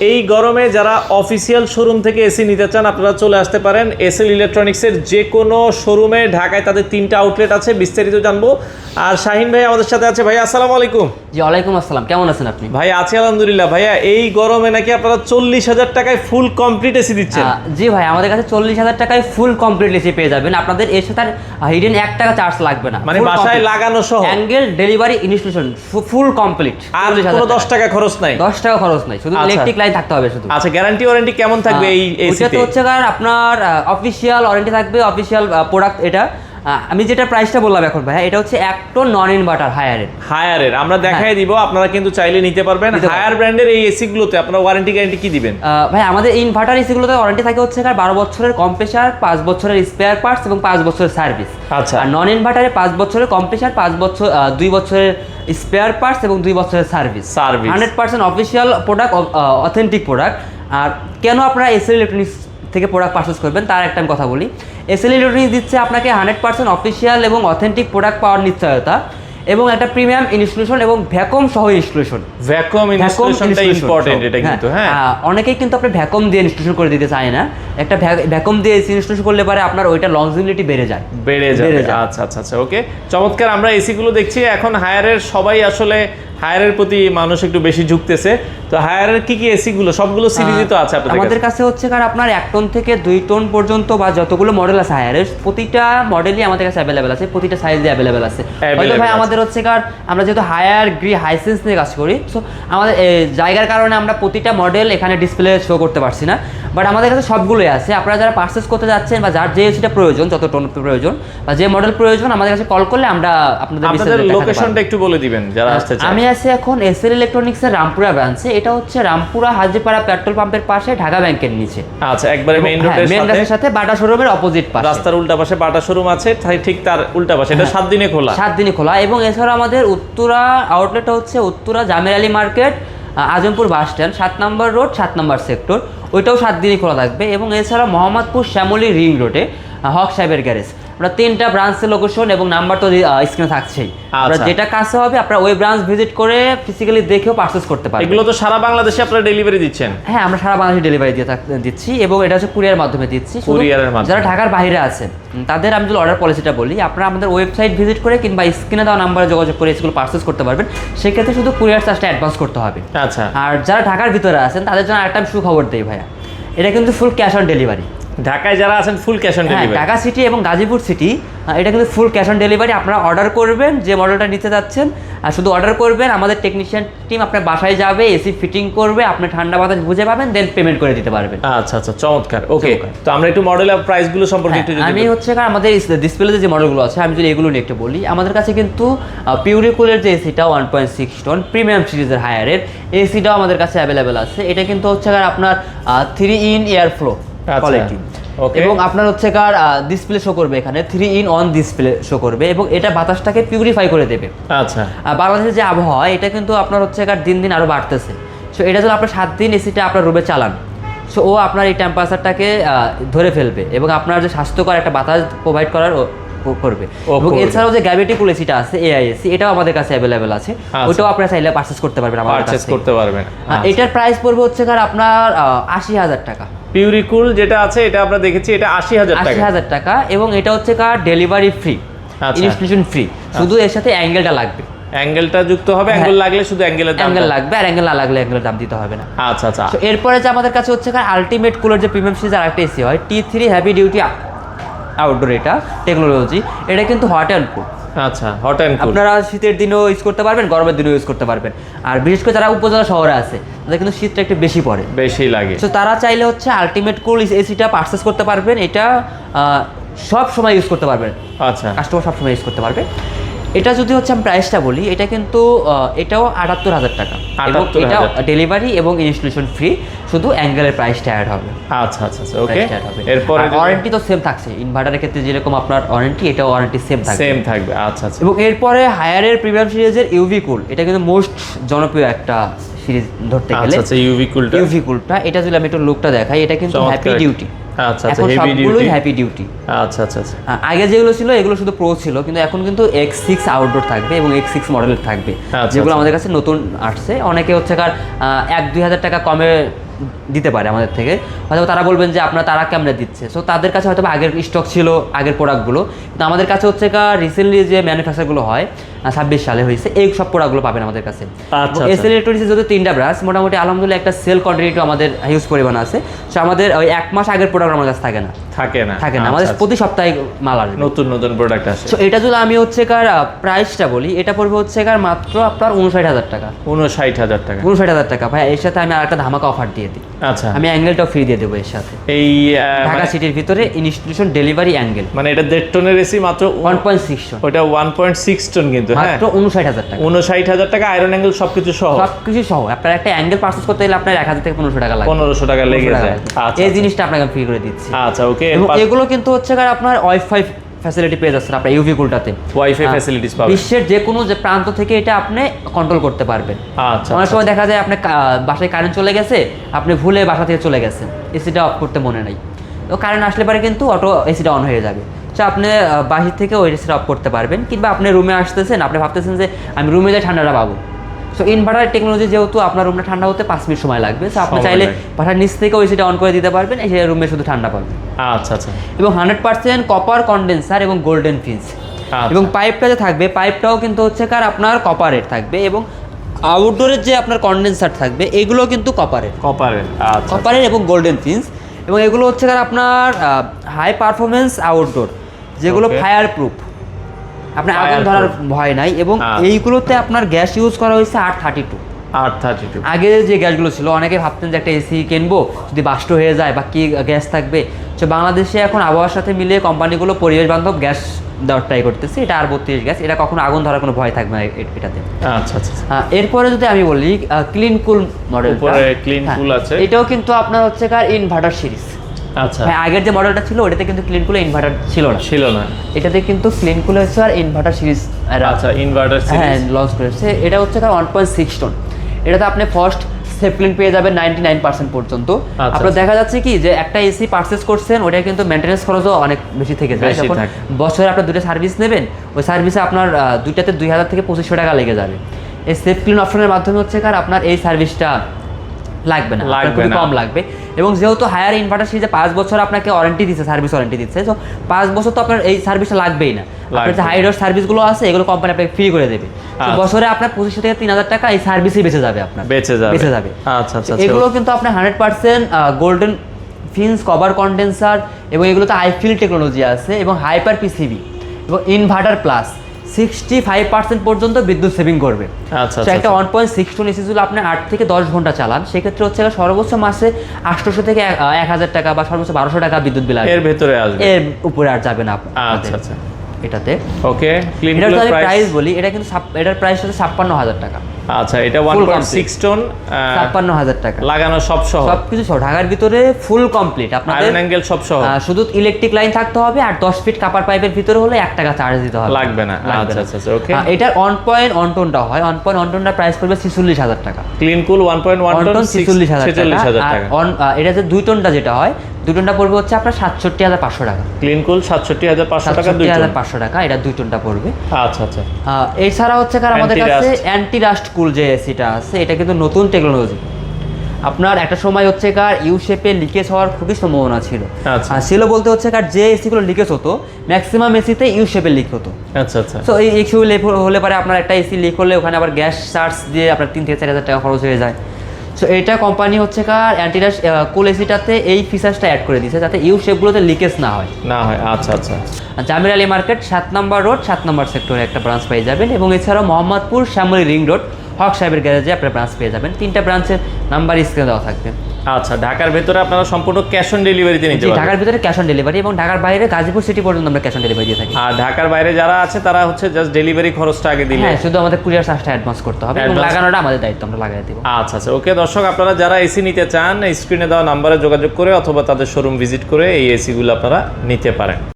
এই গরমে যারা অফিসিয়াল শোরুম থেকে এসি নিতে চান আপনারা চলে আসতে পারেন এসএল ইলেকট্রনিক্সের যে কোনো শোরুমে। ঢাকায় তাদের 3টা আউটলেট আছে, বিস্তারিত জানবো। আর শাহিন ভাই আমাদের সাথে আছে। ভাই আসসালামু আলাইকুম। জি ওয়ালাইকুম আসসালাম, কেমন আছেন আপনি? ভাই আছি আলহামদুলিল্লাহ। ভাইয়া এই গরমে নাকি আপনারা 40,000 টাকায় ফুল কমপ্লিট এসি দিচ্ছেন? জি ভাই, আমাদের কাছে 40,000 টাকায় ফুল কমপ্লিট এসি পেয়ে যাবেন। আপনাদের এর সাথে হিডেন 1 টাকা চার্জ লাগবে না, মানে বাসায় লাগানো সহ angle delivery installation full complete. আর কোনো 10 টাকা খরচ নাই? 10 টাকা খরচ নাই, শুধু ইলেকট্রিক লাইন থাকতে হবে শুধু। আচ্ছা, গ্যারান্টি ওয়ারেন্টি কেমন থাকবে এই এসিতে? এটা তো হচ্ছে কারণ আপনার অফিশিয়াল ওয়ারেন্টি থাকবে, অফিশিয়াল প্রোডাক্ট। এটা আমি যেটা প্রাইসটা বললাম এখন ভাই, এটা হচ্ছে 1 টন নন ইনভার্টার হায়ারের আমরা দেখাই দিব, আপনারা কিন্তু চাইলে নিতে পারবেন। হায়ার ব্র্যান্ডের এই এসি গুলোতে আপনারা ওয়ারেন্টি গ্যারান্টি কি দিবেন? ভাই আমাদের ইনভার্টার এসি গুলোতে ওয়ারেন্টি থাকে হচ্ছে 12 বছরের কম্প্রেসার, 5 বছরের স্পেয়ার পার্টস এবং 5 বছরের সার্ভিস। আচ্ছা, আর নন ইনভার্টারে 5 বছরের কম্প্রেসার, 2 বছরের স্পেয়ার পার্টস এবং 2 বছরের service. 100% official product, authentic product. আর কেন আপনারা এসএল ইলেকট্রনিক্স থেকে প্রোডাক্ট পারচেজ করবেন তার একটা আমি কথা বলি। এসএল ইলেকট্রনিক্স দিচ্ছে আপনাকে 100% অফিশিয়াল এবং অথেন্টিক প্রোডাক্ট পাওয়ার নিশ্চয়তা এবং একটা প্রিমিয়াম ইনস্টলেশন এবং ভ্যাকুম সহ ইনস্টলেশন। ভ্যাকুম ইনস্টলেশনটা ইম্পর্টেন্ট এটা কিন্তু। হ্যাঁ, অনেকেই কিন্তু আপনি ভ্যাকুম দিয়ে ইনস্টলেশন করে দিতে চায় না। একটা ভ্যাকুম দিয়ে ইনস্টলেশন করলে পরে আপনার ওইটা লংজিভিটি বেড়ে যায়। আচ্ছা আচ্ছা আচ্ছা, ওকে, চমৎকার। আমরা এসি গুলো দেখছি এখন হায়ারের, সবাই আসলে হায়ারের প্রতি মানুষ একটু বেশি ঝুঁকতেছে। তো হায়ারের কি কি এসি গুলো? সবগুলো সিরিজই তো আছে আপনাদের কাছে? আমাদের কাছে হচ্ছে কারণ আপনার 1 টন থেকে 2 টন পর্যন্ত বা যতগুলো মডেল আছে হায়ারের, প্রতিটা মডেলই আমাদের কাছে অ্যাভেলেবেল আছে, প্রতিটা সাইজে অ্যাভেলেবেল আছে। হয়তো ভাই আমাদের হচ্ছে কারণ আমরা যেহেতু হায়ার হাইসেন্স নিয়ে কাজ করি, সো আমাদের জায়গার কারণে আমরা প্রতিটা মডেল এখানে ডিসপ্লে শো করতে পারছি না, বাট আমাদের কাছে সবগুলোই আছে। আপনারা যারা পারচেস করতে যাচ্ছেন বা যার যে এসিটা প্রয়োজন, যত টন প্রয়োজন বা যে মডেল প্রয়োজন, আমাদের কাছে কল করলে আমরা আপনাদের লোকেশনটা একটু বলে দিবেন যারা আসতে চায়। আমি আছি এখন এসএল ইলেকট্রনিক্সের রামপুরা ব্রাঞ্চে। এটা হচ্ছে রামপুরা হাজিপাড়া পেট্রোল পাম্পের পাশে, ঢাকা ব্যাংকের নিচে। আচ্ছা, একবারে মেইন রোডের সাথে বাটা শোরুমের অপোজিট পাশে, রাস্তার উল্টা পাশে বাটা শোরুম আছে, ঠিক তার উল্টা পাশে। এটা 7 দিনে খোলা? 7 দিনে খোলা। এবং এছাড়া আমাদের উত্তরা আউটলেটটা হচ্ছে Uttara Jamir Ali market, Azampur bus stand, 7 নম্বর রোড, 7 নম্বর সেক্টর, ওইটাও 7 দিনই খোলা থাকবে। এবং এছাড়া মোহাম্মদপুর শ্যামলী রিং রোডে হক সাহেবের গ্যারেজ। আমরা 3টা ব্রাঞ্চের লোকেশন এবং নাম্বার তো স্ক্রিনে থাকছেই। আপনারা যেটা কাছে হবে আপনারা ওই ব্রাঞ্চ ভিজিট করে ফিজিক্যালি দেখেও পারচেজ করতে পারবেন। এগুলো তো সারা বাংলাদেশে আপনারা ডেলিভারি দিচ্ছেন? হ্যাঁ, আমরা সারা বাংলাদেশে ডেলিভারি দিচ্ছি এবং এটা হচ্ছে কুরিয়ার মাধ্যমে দিচ্ছি। যারা ঢাকার বাইরে আছেন তাদের আমি যদি অর্ডার পলিসিটা বলি, আপনারা আমাদের ওয়েবসাইট ভিজিট করে কিংবা স্ক্রিনে দেওয়া নাম্বারে যোগাযোগ করে এগুলো পারচেজ করতে পারবেন। সেক্ষেত্রে শুধু কুরিয়ার চার্জটা অ্যাডভান্স করতে হবে। আচ্ছা, আর যারা ঢাকার ভিতরে আছেন তাদের জন্য একটা সুখবর দেই ভাইয়া, এটা কিন্তু ফুল ক্যাশ অন ডেলিভারি। ঢাকায় যারা আছেন full cash on delivery? Dhaka city এবং গাজীপুর সিটি, এটা কিন্তু ফুল ক্যাশ অন ডেলিভারি। আপনারা অর্ডার করবেন যে মডেলটা নিতে যাচ্ছেন, আর শুধু অর্ডার করবেন, আমাদের টেকনিশিয়ান টিম আপনার বাসায় যাবে, এসি ফিটিং করবে, আপনি ঠান্ডা বাতাস বুঝে পাবেন, দেন পেমেন্ট করে দিতে পারবেন। আচ্ছা আচ্ছা, চমৎকার। ওকে, তো আমরা একটু মডেল আর প্রাইসগুলো সম্পর্কে একটু যদি আমি হচ্ছে আমাদের ডিসপ্লেতে যে মডেলগুলো আছে আমি যদি এগুলো নিয়ে একটু বলি, আমাদের কাছে কিন্তু পিউরিকুলের যে এসিটা 1.6 টন প্রিমিয়াম সিরিজের হায়ারের এসিটাও আমাদের কাছে অ্যাভেলেবেল আছে। এটা কিন্তু হচ্ছে আপনার 3 ইন এয়ার ফ্লো কোয়ালিটি এবং আপনার হচ্ছে ডিসপ্লে শো করবে, এখানে 3 ইন 1 ডিসপ্লে শো করবে এবং এটা বাতাসটাকে পিউরিফাই করে দেবে। আচ্ছা, বাংলাদেশের যে আবহাওয়া এটা কিন্তু আপনার হচ্ছে দিন দিন আরও বাড়তেছে। সো এটা যদি আপনার 7 দিন এসিটা আপনার রুমে চালান, সো ও আপনার এই টেম্পারেচারটাকে ধরে ফেলবে এবং আপনার যে স্বাস্থ্যকর একটা বাতাস প্রোভাইড করার করবে। এবং এছাড়াও যে গ্র্যাভিটি কুল এসিটা আছে এআইএসি, এটাও আমাদের কাছে অ্যাভেলেবেল আছে, ওটাও আপনারা চাইলে পারচেজ করতে পারবেন আমাদের কাছে। এটার প্রাইস পড়বে হচ্ছে আপনার 80,000 টাকা। পিউরিকুল যেটা আছে এটা আমরা দেখেছি, এটা 80,000 টাকা এবং এটা হচ্ছে ডেলিভারি ফ্রি, ইনস্টলেশন ফ্রি, শুধু এর সাথে অ্যাঙ্গেলটা লাগবে। অ্যাঙ্গেলটা যুক্ত হবে, অ্যাঙ্গেল লাগলে শুধু অ্যাঙ্গেল লাগবে, আর অ্যাঙ্গেল না লাগলে অ্যাঙ্গেলের দাম দিতে হবে না। আচ্ছা আচ্ছা, এরপরে যে আমাদের কাছে হচ্ছে আলটিমেট কুলার যে প্রিমিয়াম সিরিজ আরেকটা এসি হয়, T3 হেভি ডিউটি আউটডোর, এটা টেকনোলজি, এটা কিন্তু হট অ্যান্ড কুল। আচ্ছা, হট অ্যান্ড কুল আপনারা শীতের দিনেও ইউজ করতে পারবেন, গরমের দিনেও ইউজ করতে পারবেন। আর বিশেষ করে যারা উপজেলা শহরে আছে তাদের কিন্তু শীতটা একটু বেশি পড়ে, বেশি লাগে, তো তারা চাইলে হচ্ছে আলটিমেট কুল এসিটা পারচেস করতে পারবেন। এটা সব সময় ইউজ করতে পারবেন। আচ্ছা, কাস্টমার সব সময় ইউজ করতে পারবে। এটা যদি হচ্ছে আমি প্রাইসটা বলি, এটা কিন্তু এটাও 78,000 টাকা এবং এটা ডেলিভারি এবং ইনস্টলেশন ফ্রি, শুধু অ্যাঙ্গেলের প্রাইসটা অ্যাড হবে। আচ্ছা আচ্ছা, ওকে। এরপর ওয়ারেন্টি তো সেম থাকছে, ইনভার্টারের ক্ষেত্রে যেরকম আপনার ওয়ারেন্টি, এটাও ওয়ারেন্টি সেম থাকবে। আচ্ছা আচ্ছা, এবং এরপরে হায়ারের প্রিমিয়াম সিরিজের ইউভি কুল, এটা কিন্তু মোস্ট জনপ্রিয় একটা সিরিজ ধরতে গেলে। আচ্ছা, ইউভি কুলটা এটা যদি আমি একটু লুকটা দেখাই, এটা কিন্তু হ্যাপি ডিউটি। আচ্ছা আচ্ছা, হ্যাপি ডিউটি। আচ্ছা আচ্ছা, আগে যেগুলো ছিল এগুলো শুধু প্রো ছিল, কিন্তু এখন কিন্তু X6 আউটডোর থাকবে এবং X6 মডেল থাকবে, যেগুলো আমাদের কাছে নতুন আসছে। অনেকে হচ্ছে 1-2 হাজার টাকা কমে দিতে পারে আমাদের থেকে, হয়তো তারা বলবেন যে তারা কেমনে দিচ্ছে, সো তাদের কাছে হয়তো আগের স্টক ছিল আগের প্রোডাক্টগুলো, কিন্তু আমাদের কাছে হচ্ছে রিসেন্টলি যে ম্যানুফ্যাকচারগুলো হয় 26 সালে হয়েছে, এই সব প্রোডাক্টগুলো পাবেন আমাদের কাছে। এসএল ইলেকট্রনিক্সে যদি 3টা ব্রাঞ্চ, মোটামুটি আলহামদুলিল্লাহ একটা সেল কোয়ান্টিটি আমাদের হিউজ পরিমাণ আছে। সো আমাদের ওই 1 মাস আগের প্রোডাক্ট আমাদের কাছে থাকে না আমাদের প্রতি সপ্তাহে মাল আসবে, নতুন প্রোডাক্ট আসে। সো এটা যদি আমি হচ্ছে প্রাইসটা বলি, এটা পড়বে হচ্ছে মাত্র আপনার 59,000 টাকা। 59,000 টাকা ভাই। এর সাথে আমি আরেকটা ধামাকা অফার দিয়ে দিই। আচ্ছা, আমি অ্যাঙ্গেলটাও ফ্রি দিয়ে দেবো এর সাথে। এই ঢাকা সিটির ভিতরে ইনস্টিটিউশন ডেলিভারি অ্যাঙ্গেল, মানে এটা 1.5 টনের এসি মাত্র 1.6 টন, ওটা 1.6 টন কিন্তু মাত্র 59,000 টাকা। 59,000 টাকা আয়রন অ্যাঙ্গেল সবকিছু সহ আপনার একটা অ্যাঙ্গেল পারচেজ করতে গেলে আপনার 1,000 থেকে 1500 টাকা লাগে। 1500 টাকা লেগে যায়। আচ্ছা, এই জিনিসটা আপনাকে ফ্রি করে দিচ্ছি। আচ্ছা, ওকে। এবং এগুলো কিন্তু হচ্ছে আপনার ওয়াইফাই ফ্যাসিলিটি পেয়ে যাচ্ছেন আপনার ইউভি কুলটাতে, ওয়াইফাই ফ্যাসিলিটিস পাবেন। বিশ্বের যে কোনো যে প্রান্ত থেকে এটা আপনি কন্ট্রোল করতে পারবেন। আচ্ছা, অনেক সময় দেখা যায় আপনি বাসায় কারেন্ট চলে গেছে, আপনি ভুলে বাসা থেকে চলে গেছেন, এসিটা অফ করতে মনে নাই, তো কারেন্ট আসলে পারে কিন্তু অটো এসিটা অন হয়ে যাবে। তো আপনি বাহির থেকে ওই এসিটা অফ করতে পারবেন, কিংবা আপনি রুমে আসতেছেন, আপনি ভাবতেছেন যে আমি রুমে যাই ঠান্ডাটা পাবো। সো ইনভার্টার টেকনোলজি যেহেতু আপনার রুমটা ঠান্ডা হতে 5 মিনিট সময় লাগবে, সো আপনি চাইলে বাসার নিচ থেকে ওই এসিটা অন করে দিতে পারবেন, এই রুমে শুধু ঠান্ডা পাবেন। আচ্ছা, আচ্ছা। এবং 100% কপার কন্ডেন্সার এবং গোল্ডেন ফিন্স। এবং পাইপটা যে থাকবে, পাইপটাও কিন্তু হচ্ছে আপনার কপারের থাকবে, এবং আউটডোরের যে আপনার কন্ডেন্সার থাকবে এগুলো কিন্তু কপারের এবং গোল্ডেন ফিন্স। এবং এগুলো হচ্ছে আপনার হাই পারফরমেন্স আউটডোর, যেগুলো ফায়ার প্রুফ, আপনার আগুন ধরার ভয় নাই। এবং এইগুলোতে আপনার গ্যাস ইউজ করা হয়েছে 832। আগে যে গ্যাসগুলো ছিল, অনেকে ভাবতেন যে একটা এসি কিনবো যদি বাষ্ট হয়ে যায় বা কি গ্যাস থাকবে। তো বাংলাদেশে এখন আবহাওয়ার সাথে মিলিয়ে কোম্পানিগুলো পরিবেশ বান্ধব গ্যাস দেওয়ার ট্রাই করতেছে। এটা R32 গ্যাস, এটা কখনো আগুন ধরার কোনো ভয় থাকবে না এটাতে। আচ্ছা, আচ্ছা। এরপরে যদি আমি বলি ক্লিন কুল মডেল, এটাও কিন্তু আপনার হচ্ছে ইনভার্টার সিরিজ। আচ্ছা, আগের যে মডেলটা ছিল ওটাতে কিন্তু ক্লিন কুলে ইনভার্টার ছিল না, এটাতে কিন্তু ক্লিন কুল হচ্ছে আর ইনভার্টার সিরিজ। আচ্ছা, ইনভার্টার সিরিজ লঞ্চ করেছে। এটা হচ্ছে 1.6 টন। এটাতে আপনি ফার্স্ট সেফলিন পেয়ে যাবেন 99% পর্যন্ত। আপনার দেখা যাচ্ছে কি যে একটা এসি পারচেজ করছেন, ওটা কিন্তু মেইনটেনেন্স খরচও অনেক বেশি থেকে যায়। যখন বছরে আপনার 2টা সার্ভিস নেবেন, ওই সার্ভিসে আপনার 2টাতে 2000 থেকে 2500 টাকা লেগে যাবে। এই সেফ ক্লিন অপশনের মাধ্যমে হচ্ছে আপনার এই সার্ভিসটা লাগবে না, খুবই কম লাগবে। এবং যেহেতু হায়ার ইনভার্টার সিরিজে 5 বছর আপনাকে ওয়ারেন্টি দিচ্ছে, সার্ভিস ওয়ারেন্টি দিচ্ছে, তো 5 বছর তো আপনার এই সার্ভিসটা লাগবেই না। আপনার যে হাই ডোর সার্ভিসগুলো আছে এগুলো কোম্পানি আপনাকে ফ্রি করে দেবে। বছরে আপনার 2500 থেকে 3000 টাকা এই সার্ভিসই বেঁচে যাবে আপনার, বেঁচে যাবে। আচ্ছা, আচ্ছা। এগুলো কিন্তু আপনার 100% গোল্ডেন ফিন্স কভার কন্ডেন্সার, এবং এগুলোতে আইফিল টেকনোলজি আছে, এবং হাইপার পিসিবি এবং ইনভার্টার প্লাস 65% পর্যন্ত বিদ্যুৎ সেভিং করবে। আচ্ছা, একটা 1.6 টন এসি যদি আপনি 8 থেকে 10 ঘন্টা চালান, সেক্ষেত্রে হচ্ছে সর্বোচ্চ মাসে 800 থেকে 1000 টাকা বা সর্বোচ্চ 1200 টাকা বিদ্যুৎ বিল আসবে, এর ভেতরে আসবে, এর উপরে আর যাবে না। আচ্ছা, আচ্ছা। এটাতে ওকে, ক্লিন কুল প্রাইস বলি, এটা কিন্তু এটার প্রাইস হচ্ছে 56,000 টাকা। আচ্ছা, এটা 1.6 টন 56,000 টাকা লাগানো সবকিছু সহ ঢাকার ভিতরে ফুল কমপ্লিট। আপনাদের আয়রন অ্যাঙ্গেল সব সহ, শুধু ইলেকট্রিক লাইন থাকতে হবে, আর 10 ফিট কাপার পাইপের ভিতরে হলে 1 টাকা চার্জ দিতে হবে, লাগবে না। আচ্ছা, আচ্ছা, ওকে। এটার 1.1 টনটা হয়, 1.1 টনটা প্রাইস পড়বে 46,000 টাকা। ক্লিন কুল 1.1 টন 46,000 টাকা। এটা যে 2 টনটা যেটা হয়, 2 টনটা পড়বে হচ্ছে আপনার 67,500 টাকা। ক্লিন কুল 67,500 টাকা, 67,500 টাকা এটা 2 টনটা পড়বে। আচ্ছা, আচ্ছা। এছাড়া হচ্ছে আমাদের কাছে অ্যান্টি রাস্ট কুল যে এসিটা আছে, এটা কিন্তু নতুন টেকনোলজি। আপনার একটা সময় হচ্ছে ইউ শেপে লিকেজ হওয়ার খুবই সম্ভাবনা ছিল। ছিল বলতে হচ্ছে যে এসিগুলো লিকেজ হতো, ম্যাক্সিমাম এসিতে ইউ শেপে লিক হতো। আচ্ছা, আচ্ছা। তো এই ইস্যু হলে পারে আপনার একটা এসি লিক হলে ওখানে আবার গ্যাস চার্জ দিয়ে আপনার 3 থেকে 4,000 টাকা খরচ হয়ে যায়। সো এটা কোম্পানি হচ্ছে অ্যান্টিরাস কুল এসিটাতে এই ফিচার্সটা অ্যাড করে দিয়েছে, যাতে ইউ শেপগুলোতে লিকেজ না হয়। আচ্ছা, আচ্ছা। জামির আলী মার্কেট 7 নম্বর রোড 7 নম্বর সেক্টরে একটা ব্রাঞ্চ পেয়ে যাবেন, এবং এছাড়াও মোহাম্মদপুর শ্যামলী রিং রোড হক সাহেবের গ্যারেজে আপনার ব্রাঞ্চ পেয়ে যাবেন। 3টা ব্রাঞ্চের নাম্বার স্ক্রিনে দেওয়া থাকবে। আচ্ছা, ঢাকার ভেতরে আপনারা সম্পূর্ণ ক্যাশ অন ডেলিভারিতে নিতে পারবেন। ঢাকার ভিতরে ক্যাশ অন ডেলিভারি, এবং ঢাকার বাইরে গাজীপুর সিটি পর্যন্ত আমরা ক্যাশ অন ডেলিভারি দিয়ে থাকি। আর ঢাকার বাইরে যারা আছে তারা হচ্ছে জাস্ট ডেলিভারি খরচটা আগে দিলে, হ্যাঁ, শুধু আমাদের কুরিয়ার চার্জটা অ্যাডভান্স করতে হবে, এবং লাগানোটা আমাদের দায়িত্ব, আমরা লাগাই দেব। আচ্ছা, আচ্ছা, ওকে। দর্শক, আপনারা যারা এসি নিতে চান, স্ক্রিনে দেওয়া নাম্বারে যোগাযোগ করে অথবা তাদের শোরুম ভিজিট করে এই এসিগুলো আপনারা নিতে পারেন।